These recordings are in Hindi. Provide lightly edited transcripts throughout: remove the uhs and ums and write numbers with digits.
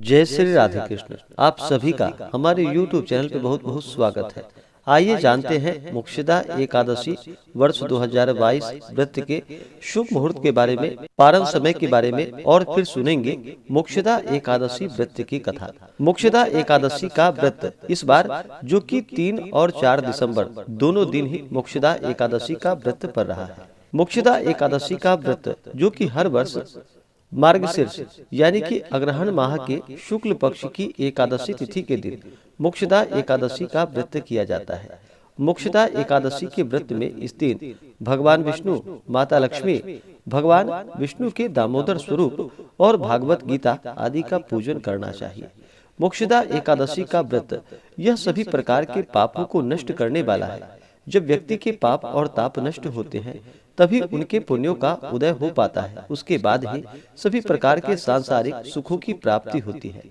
जय श्री राधे कृष्ण। आप सभी का हमारे YouTube चैनल पे बहुत बहुत स्वागत है। आइए जानते हैं मोक्षदा एकादशी वर्ष 2022 व्रत के शुभ मुहूर्त के बारे में, पारण समय के बारे में और फिर सुनेंगे मोक्षदा एकादशी व्रत की कथा। मोक्षदा एकादशी का व्रत इस बार जो कि 3 और 4 दिसंबर दोनों दिन ही मोक्षदा एकादशी का व्रत पड़ रहा है। मोक्षदा एकादशी का व्रत जो कि हर वर्ष मार्गशीर्ष यानी कि अग्रहण माह के शुक्ल पक्ष की एकादशी तिथि के दिन मोक्षदा एकादशी का व्रत किया जाता है। मोक्षदा एकादशी के व्रत में इस दिन भगवान विष्णु, माता लक्ष्मी, भगवान विष्णु के दामोदर स्वरूप और भागवत गीता आदि का पूजन करना चाहिए। मोक्षदा एकादशी का व्रत यह सभी प्रकार के पापों को नष्ट करने वाला है। जब व्यक्ति के पाप और ताप नष्ट होते हैं तभी उनके पुण्यों का उदय हो पाता है। उसके बाद ही सभी प्रकार के सांसारिक सुखों की प्राप्ति होती है।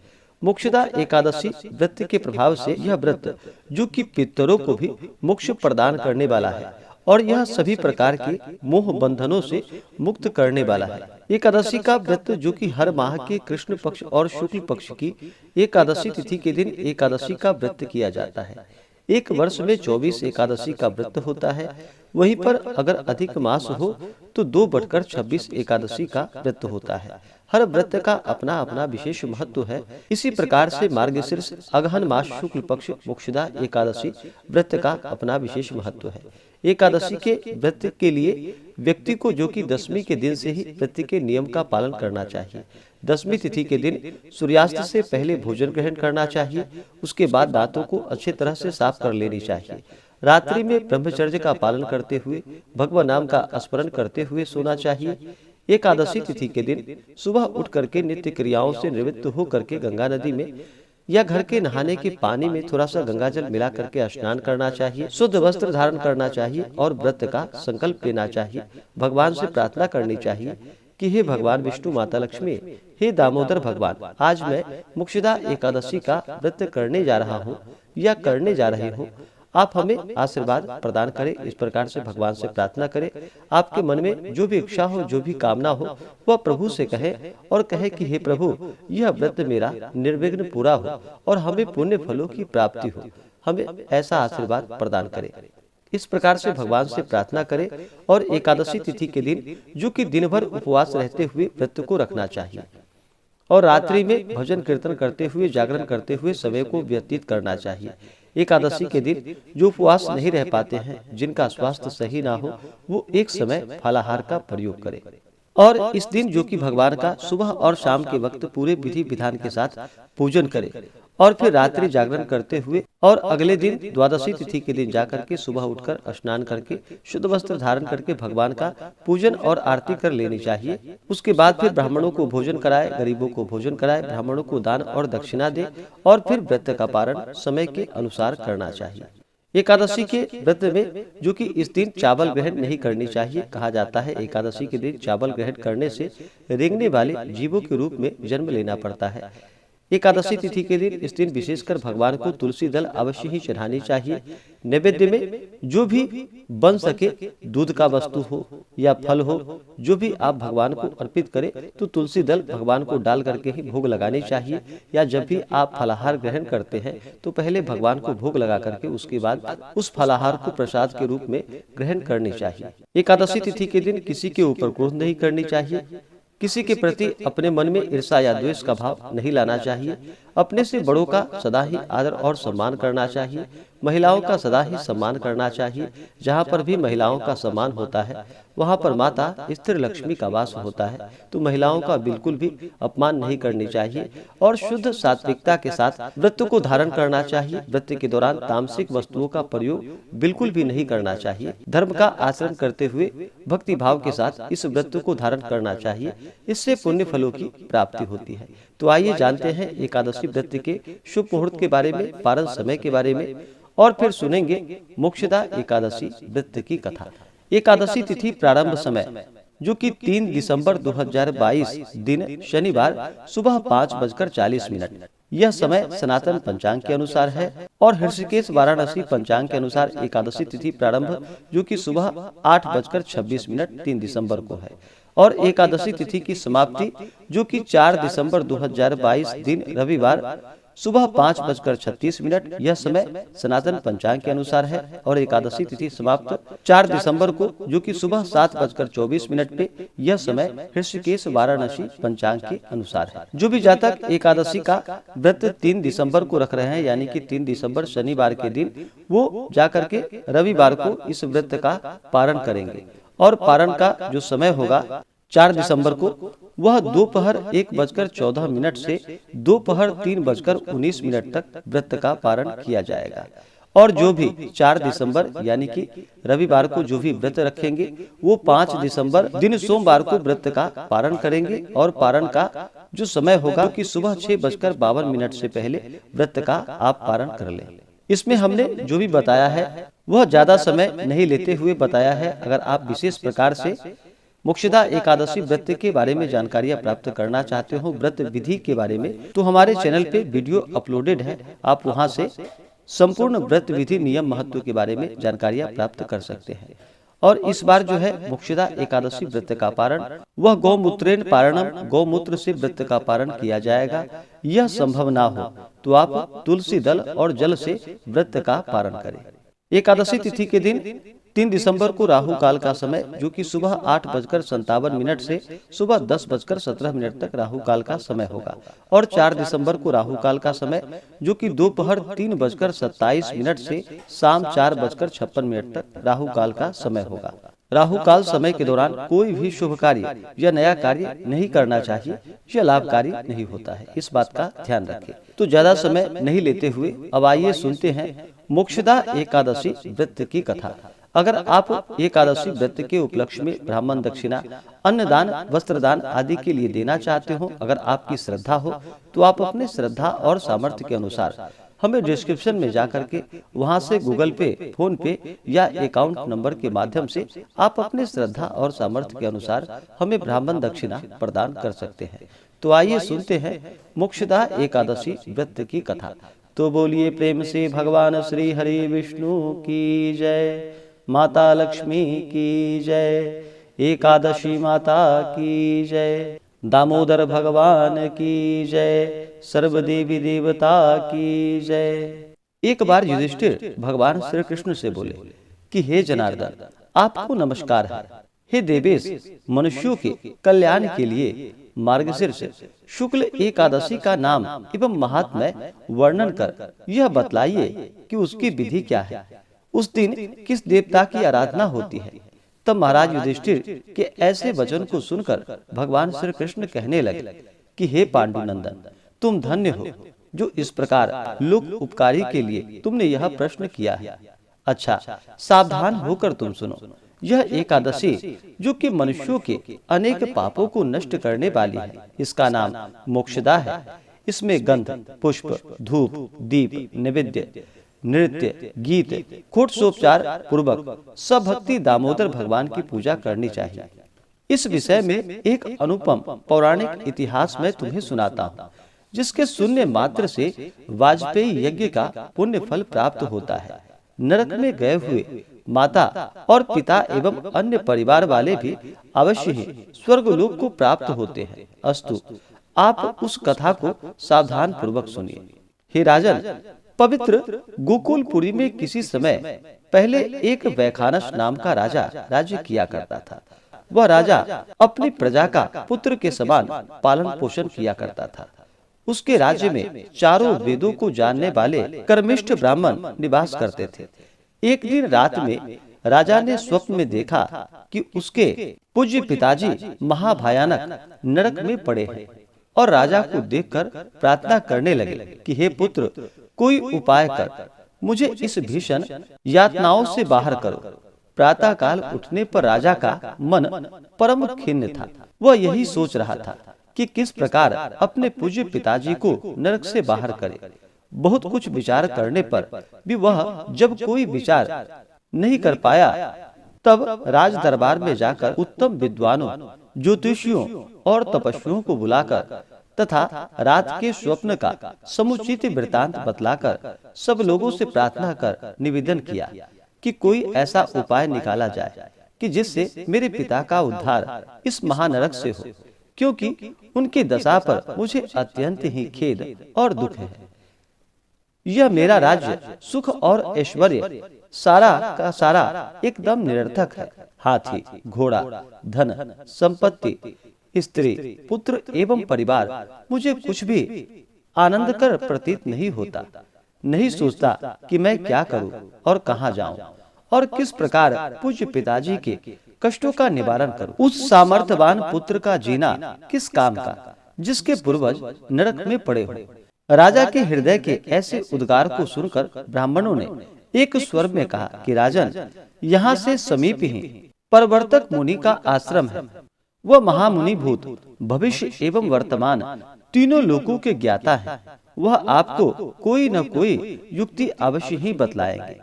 मोक्षदा एकादशी व्रत के प्रभाव से यह व्रत जो कि पितरों को भी मोक्ष प्रदान करने वाला है और यह सभी प्रकार के मोह बंधनों से मुक्त करने वाला है। एकादशी का व्रत जो कि हर माह के कृष्ण पक्ष और शुक्ल पक्ष की एकादशी तिथि के दिन एकादशी का व्रत किया जाता है। एक वर्ष में 24 एकादशी का व्रत होता है। वहीं पर अगर अधिक मास हो तो 2/26 एकादशी का व्रत होता है। हर व्रत का अपना अपना विशेष महत्व है। इसी प्रकार से मार्गशीर्ष अगहन मास शुक्ल पक्ष मोक्षदा एकादशी व्रत का अपना विशेष महत्व है। एकादशी के व्रत के लिए व्यक्ति को जो कि दशमी के दिन से ही व्रत के नियम का पालन करना चाहिए। दशमी तिथि के दिन सूर्यास्त से पहले भोजन ग्रहण करना चाहिए। उसके बाद दांतों को अच्छे तरह से साफ कर लेनी चाहिए। रात्रि में ब्रह्मचर्य का पालन करते हुए भगवान नाम का स्मरण करते हुए सोना चाहिए। एकादशी तिथि के दिन सुबह उठ करके नित्य क्रियाओं से निवृत्त हो करके गंगा नदी में या घर के नहाने के पानी में थोड़ा सा गंगा जल मिला करके स्नान करना चाहिए। शुद्ध वस्त्र धारण करना चाहिए और व्रत का संकल्प लेना चाहिए। भगवान से प्रार्थना करनी चाहिए कि हे भगवान विष्णु, माता लक्ष्मी, हे दामोदर भगवान, आज मैं मोक्षदा एकादशी का व्रत करने जा रहा हूँ या करने जा रही हूँ। आप हमें आशीर्वाद प्रदान करें। इस प्रकार से भगवान से प्रार्थना करें। आपके मन में जो भी इच्छा हो, जो भी कामना हो, वह प्रभु से कहे और कहे कि हे प्रभु, यह व्रत मेरा निर्विघ्न पूरा हो और हमें पुण्य फलों की प्राप्ति हो। हमें ऐसा आशीर्वाद प्रदान करें। इस प्रकार से भगवान से प्रार्थना करें और एकादशी तिथि के दिन जो कि दिन भर उपवास रहते हुए व्रत को रखना चाहिए और रात्रि में भजन कीर्तन करते हुए, जागरण करते हुए समय को व्यतीत करना चाहिए। एकादशी के दिन जो उपवास नहीं रह पाते हैं, जिनका स्वास्थ्य सही ना हो, वो एक समय फलाहार का प्रयोग करें और इस दिन जो कि भगवान का सुबह और शाम के वक्त पूरे विधि विधान के साथ पूजन करें और फिर रात्रि जागरण करते हुए और अगले दिन द्वादशी तिथि के दिन जाकर के सुबह उठकर स्नान करके शुद्ध वस्त्र धारण करके भगवान का पूजन और आरती कर लेनी चाहिए। उसके बाद फिर ब्राह्मणों को भोजन कराए, गरीबों को भोजन कराए, ब्राह्मणों को दान और दक्षिणा दे और फिर व्रत का पारण समय के अनुसार करना चाहिए। एकादशी के व्रत में जो कि इस दिन चावल ग्रहण नहीं करनी चाहिए। कहा जाता है एकादशी के दिन चावल ग्रहण करने से रेंगने वाले जीवों के रूप में जन्म लेना पड़ता है। एकादशी तिथि के दिन इस दिन विशेषकर भगवान को तुलसी दल अवश्य ही चढ़ानी चाहिए। नैवेद्य में जो भी बन सके, दूध का वस्तु हो या फल हो, जो भी आप भगवान को अर्पित करें तो तुलसी दल भगवान को डाल करके ही भोग लगानी चाहिए। या जब भी आप फलाहार ग्रहण करते हैं तो पहले भगवान को भोग लगा करके उसके बाद उस फलाहार को प्रसाद के रूप में ग्रहण करनी चाहिए। एकादशी तिथि के दिन किसी के ऊपर क्रोध नहीं करनी चाहिए। किसी के प्रति अपने मन में ईर्ष्या या द्वेष का भाव नहीं लाना चाहिए। अपने से बड़ों का सदा ही आदर और सम्मान करना चाहिए। महिलाओं का सदा ही सम्मान करना चाहिए। जहाँ पर भी महिलाओं का सम्मान होता है वहाँ पर माता स्थिर लक्ष्मी का वास होता है, तो महिलाओं का बिल्कुल भी अपमान नहीं करनी चाहिए और शुद्ध सात्विकता के साथ व्रत को धारण करना चाहिए। व्रत के दौरान तामसिक वस्तुओं का प्रयोग बिल्कुल भी नहीं करना चाहिए। धर्म का आचरण करते हुए भक्ति भाव के साथ इस व्रत को धारण करना चाहिए। इससे पुण्य फलों की प्राप्ति होती है। तो आइए जानते हैं एकादशी व्रत के शुभ मुहूर्त के बारे में, पारण समय के बारे में और फिर सुनेंगे मोक्षदा एकादशी व्रत की कथा। एकादशी तिथि प्रारंभ समय जो कि 3 दिसंबर 2022 दिन शनिवार सुबह 5:40। यह समय सनातन पंचांग के अनुसार है और ऋषिकेश वाराणसी पंचांग के अनुसार एकादशी तिथि प्रारंभ जो कि सुबह 8:26 3 दिसंबर को है और एकादशी तिथि की समाप्ति जो कि 4 दिसंबर 2022 दिन रविवार सुबह 5:36, यह समय सनातन पंचांग के अनुसार है। और एकादशी तिथि समाप्त 4 दिसंबर को जो कि सुबह 7:24 पे, यह समय ऋषिकेश वाराणसी पंचांग के अनुसार है। जो भी जातक एकादशी का व्रत 3 दिसंबर को रख रहे हैं, यानी कि 3 दिसंबर शनिवार के दिन, वो जाकर के रविवार को इस व्रत का पारण करेंगे। और पारण का जो समय होगा 4 दिसंबर को, वह दोपहर 1:14 से दोपहर 3:19 तक व्रत का पारण किया जाएगा। और जो भी 4 दिसंबर यानी कि रविवार को जो भी व्रत रखेंगे, वो 5 दिसंबर दिन सोमवार को व्रत का पारण करेंगे। और पारण का जो समय होगा कि सुबह 6:52 से पहले व्रत का आप पारण कर लें। इसमें हमने जो भी बताया है वह ज्यादा समय नहीं लेते हुए बताया है। अगर आप विशेष प्रकार से मोक्षदा एकादशी व्रत के बारे में जानकारियां प्राप्त करना चाहते हो, व्रत विधि के बारे में, तो हमारे चैनल पे वीडियो अपलोडेड है। आप वहां से संपूर्ण व्रत विधि नियम महत्व के बारे में जानकारियां प्राप्त कर सकते हैं। और इस बार जो है मोक्षदा एकादशी व्रत का पारण वह गौमूत्रेण पारणम, गौमूत्र से व्रत का पारण किया जाएगा। यह संभव ना हो तो आप तुलसी दल और जल से व्रत का पारण करें। एकादशी तिथि के दिन 3 दिसंबर को राहु काल का समय जो कि सुबह 8:57 से सुबह 10:17 तक राहु काल का समय होगा। और 4 दिसंबर को राहु काल का समय जो कि दोपहर 3:27 से शाम 4:56 तक राहु काल का समय होगा। राहु काल समय के दौरान कोई भी शुभ कार्य या नया कार्य नहीं करना चाहिए, यह लाभकारी नहीं होता है। इस बात का ध्यान रखें। तो ज्यादा समय नहीं लेते हुए अब आइए सुनते हैं मोक्षदा एकादशी व्रत की कथा। अगर आप एकादशी व्रत के उपलक्ष्य में ब्राह्मण दक्षिणा, अन्नदान, वस्त्रदान आदि के लिए देना चाहते हो, अगर आपकी श्रद्धा हो, तो आप अपने श्रद्धा और सामर्थ्य के अनुसार हमें डिस्क्रिप्शन में जाकर के वहां से गूगल पे, फोन पे या अकाउंट नंबर के माध्यम से आप अपने श्रद्धा और सामर्थ्य के अनुसार हमें ब्राह्मण दक्षिणा प्रदान कर सकते हैं। तो आइए सुनते हैं मोक्षदा एकादशी व्रत की कथा। तो बोलिए प्रेम से भगवान श्री हरि विष्णु की जय, माता लक्ष्मी की जय, एकादशी माता की जय, दामोदर भगवान की जय, सर्व देवी देवता की जय। एक बार युधिष्ठिर भगवान श्री कृष्ण से बोले कि हे जनार्दन, आपको नमस्कार है। हे देवेश, मनुष्यों के कल्याण के लिए मार्गशीर्ष शुक्ल एकादशी का नाम एवं महात्म्य वर्णन कर यह बतलाइए कि उसकी विधि क्या है, उस दिन किस देवता की आराधना होती है। तब महाराज युधिष्ठिर के ऐसे वचन को सुनकर भगवान श्री कृष्ण कहने लगे कि हे पांडुनंदन, तुम धन्य हो जो इस प्रकार लोक उपकारी के लिए तुमने यह प्रश्न किया है। अच्छा, सावधान होकर तुम सुनो। यह एकादशी जो कि मनुष्यों के अनेक पापों को नष्ट करने वाली है, इसका नाम मोक्षदा है। इसमें गंध, पुष्प, धूप, दीप, नैवेद्य, नृत्य, गीत, खोटोपचार पूर्वक सब भक्ति दामोदर भगवान की पूजा करनी चाहिए। इस विषय में एक अनुपम पौराणिक इतिहास मैं तुम्हें सुनाता हूँ, जिसके सुनने मात्र से वाजपेयी यज्ञ का पुण्य फल प्राप्त होता है। नरक में गए हुए माता और पिता एवं अन्य परिवार वाले भी अवश्य ही स्वर्गलोक को प्राप्त होते हैं। अस्तु, आप उस कथा को सावधान पूर्वक सुनिए। हे राजन, पवित्र गोकुलपुरी में किसी समय पहले एक वैखानस नाम का राजा राज्य किया करता था। वह राजा अपनी प्रजा का पुत्र के समान पालन पोषण किया करता था। उसके राज्य में चारों वेदों को जानने वाले कर्मिष्ठ ब्राह्मण निवास करते थे। एक दिन रात में राजा ने स्वप्न में देखा कि उसके पूज्य पिताजी महाभयानक नरक में पड़े हैं और राजा को देखकर प्रार्थना करने लगे कि हे पुत्र, कोई उपाय कर मुझे इस भीषण यातनाओं से बाहर करो। प्रातः काल उठने पर राजा का मन परम खिन्न था। वह यही सोच रहा था कि किस प्रकार अपने पूज्य पिताजी को नरक से बाहर करे। बहुत कुछ विचार करने पर भी वह जब कोई विचार नहीं कर पाया, तब राज दरबार में जाकर उत्तम विद्वानों, ज्योतिषियों और तपस्वियों को बुलाकर तथा रात के स्वप्न का समुचित वृतांत बतलाकर सब लोगों से प्रार्थना कर निवेदन किया कि कोई ऐसा उपाय निकाला जाए कि जिससे मेरे पिता का उद्धार इस महानरक से हो, क्योंकि उनकी दशा पर मुझे अत्यंत ही खेद और दुख है। यह मेरा राज्य, सुख और ऐश्वर्य सारा का सारा एकदम निरर्थक है। हाथी, घोड़ा, धन, संपत्ति, स्त्री, पुत्र एवं परिवार मुझे कुछ भी आनंदकर प्रतीत नहीं होता। नहीं सोचता कि मैं क्या करूं और कहां जाऊं और किस प्रकार पूज्य पिताजी के कष्टों का निवारण करूं। उस सामर्थ्यवान पुत्र का जीना किस काम का, जिसके पूर्वज नरक में पड़े हो। राजा के हृदय के ऐसे उद्गार को सुनकर ब्राह्मणों ने एक स्वर में कहा कि राजन, यहाँ से समीप ही परवर्तक मुनि का आश्रम है। वह महामुनि भूत, भविष्य एवं वर्तमान तीनों लोकों के ज्ञाता है। वह आपको कोई न कोई युक्ति अवश्य ही बतलाएंगे।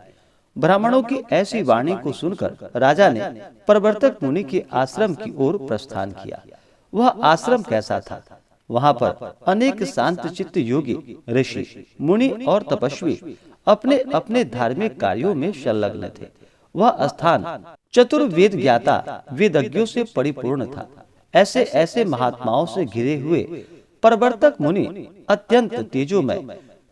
ब्राह्मणों की ऐसी वाणी को सुनकर राजा ने परवर्तक मुनि के आश्रम की ओर प्रस्थान किया। वह आश्रम कैसा था? वहाँ पर अनेक शांत चित्त योगी, ऋषि, मुनि और तपस्वी अपने अपने धार्मिक कार्यों में संलग्न थे। वह स्थान चतुर्वेद ज्ञाता वेदज्ञों से परिपूर्ण था। ऐसे ऐसे महात्माओं से घिरे हुए परवर्तक मुनि अत्यंत तेजोमय,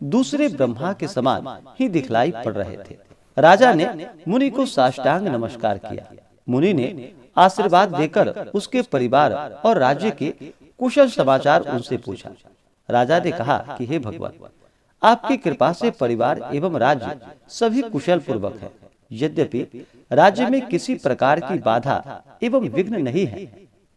दूसरे ब्रह्मा के समान ही दिखलाई पड़ रहे थे। राजा ने मुनि को साष्टांग नमस्कार किया। मुनि ने आशीर्वाद देकर उसके परिवार और राज्य के कुशल समाचार उनसे पूछा। राजा ने कहा कि हे भगवान, आपकी कृपा से परिवार एवं राज्य सभी कुशल पूर्वक है। यद्यपि राज्य में किसी प्रकार की बाधा एवं विघ्न नहीं है,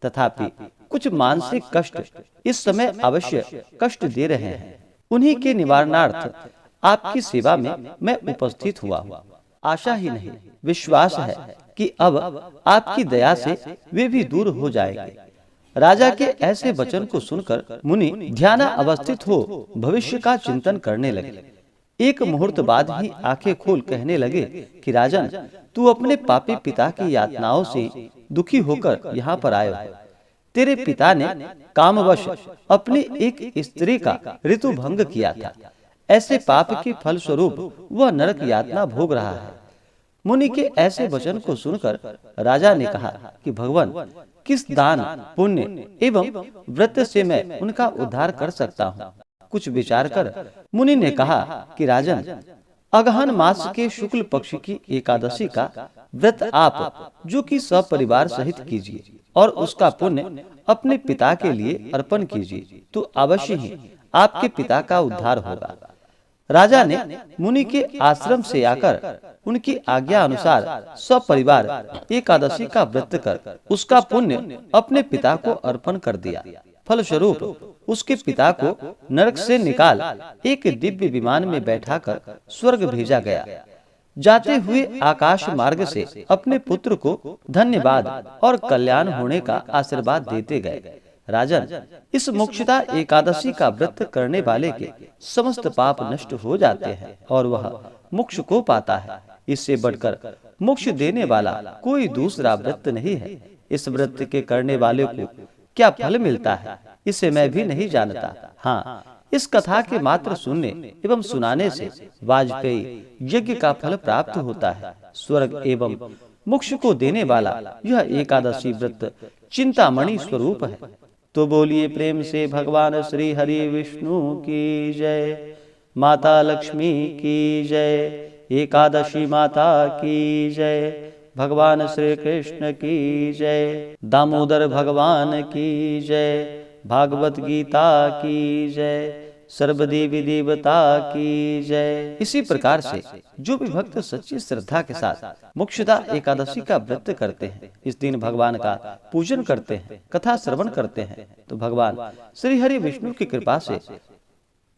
तथापि कुछ मानसिक कष्ट इस समय अवश्य कष्ट दे रहे हैं। उन्हीं के निवारणार्थ आपकी सेवा में मैं उपस्थित हुआ हूँ। आशा ही नहीं, विश्वास है कि अब आपकी दया से वे भी दूर हो जाएंगे। राजा के ऐसे वचन को सुनकर मुनि ध्यान अवस्थित हो भविष्य का चिंतन करने लगे। एक मुहूर्त बाद ही आंखें खोल कहने लगे कि राजन, तू अपने पापी पिता की यातनाओं से दुखी होकर यहाँ पर आए हो। तेरे पिता ने कामवश अपनी एक स्त्री का ऋतु भंग किया था। ऐसे पाप के फल स्वरूप वह नरक यातना भोग रहा है। मुनि के ऐसे वचन को सुनकर राजा ने कहा कि भगवान, किस दान, पुण्य एवं व्रत से मैं उनका उद्धार कर सकता हूँ। कुछ विचार कर मुनि ने कहा कि राजन, अगहन मास के शुक्ल पक्ष की एकादशी का व्रत आप जो कि सपरिवार सहित कीजिए और उसका पुण्य अपने पिता के लिए अर्पण कीजिए, तो अवश्य ही आपके पिता का उद्धार होगा। राजा ने मुनि के आश्रम से आकर उनकी आज्ञा अनुसार सपरिवार एकादशी का व्रत कर उसका पुण्य अपने पिता को अर्पण कर दिया। फलस्वरूप उसके पिता को नरक से निकाल एक दिव्य विमान में बैठाकर स्वर्ग भेजा गया। जाते हुए आकाश मार्ग से अपने पुत्र को धन्यवाद और कल्याण होने का आशीर्वाद देते गए। राजन, इस मोक्षदा एकादशी का व्रत करने वाले के समस्त पाप नष्ट हो जाते हैं और वह मोक्ष को पाता है। इससे बढ़कर मोक्ष देने वाला कोई दूसरा व्रत नहीं है। इस व्रत के करने वाले को क्या फल मिलता है, इसे मैं भी नहीं जानता। हाँ, इस कथा के मात्र सुनने एवं सुनाने से वाजपेयी यज्ञ का फल प्राप्त होता है। स्वर्ग एवं मोक्ष को देने वाला यह एकादशी व्रत चिंतामणि स्वरूप है। तो बोलिए प्रेम से भगवान श्री हरि विष्णु की जय, माता लक्ष्मी की जय, एकादशी माता की जय, भगवान श्री कृष्ण की जय, दामोदर भगवान की जय, भागवत गीता की जय, सर्वदेवी देवता की जय। इसी प्रकार से जो भी भक्त सच्ची श्रद्धा के साथ मोक्षदा एकादशी का व्रत करते हैं, इस दिन भगवान का पूजन करते हैं, कथा श्रवण करते हैं, तो भगवान श्री हरि विष्णु की कृपा से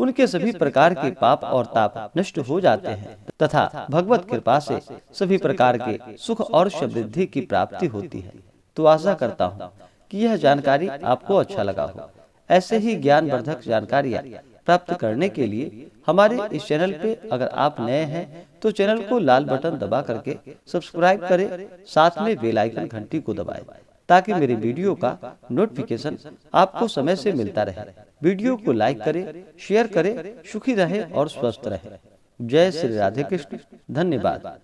उनके सभी प्रकार के पाप और ताप नष्ट हो जाते हैं तथा भगवत कृपा से सभी प्रकार के सुख और समृद्धि की प्राप्ति होती है। तो आशा करता हूँ कि यह जानकारी आपको अच्छा लगा हो। ऐसे ही ज्ञानवर्धक जानकारियाँ प्राप्त करने के लिए हमारे इस चैनल पे अगर आप नए हैं तो चैनल को लाल बटन दबा करके सब्सक्राइब करें, साथ में बेल आइकन घंटी को दबाएं ताकि मेरे वीडियो का नोटिफिकेशन आपको समय से मिलता रहे। वीडियो को लाइक करें, शेयर करें, सुखी रहे और स्वस्थ रहे। जय श्री राधे कृष्ण। धन्यवाद।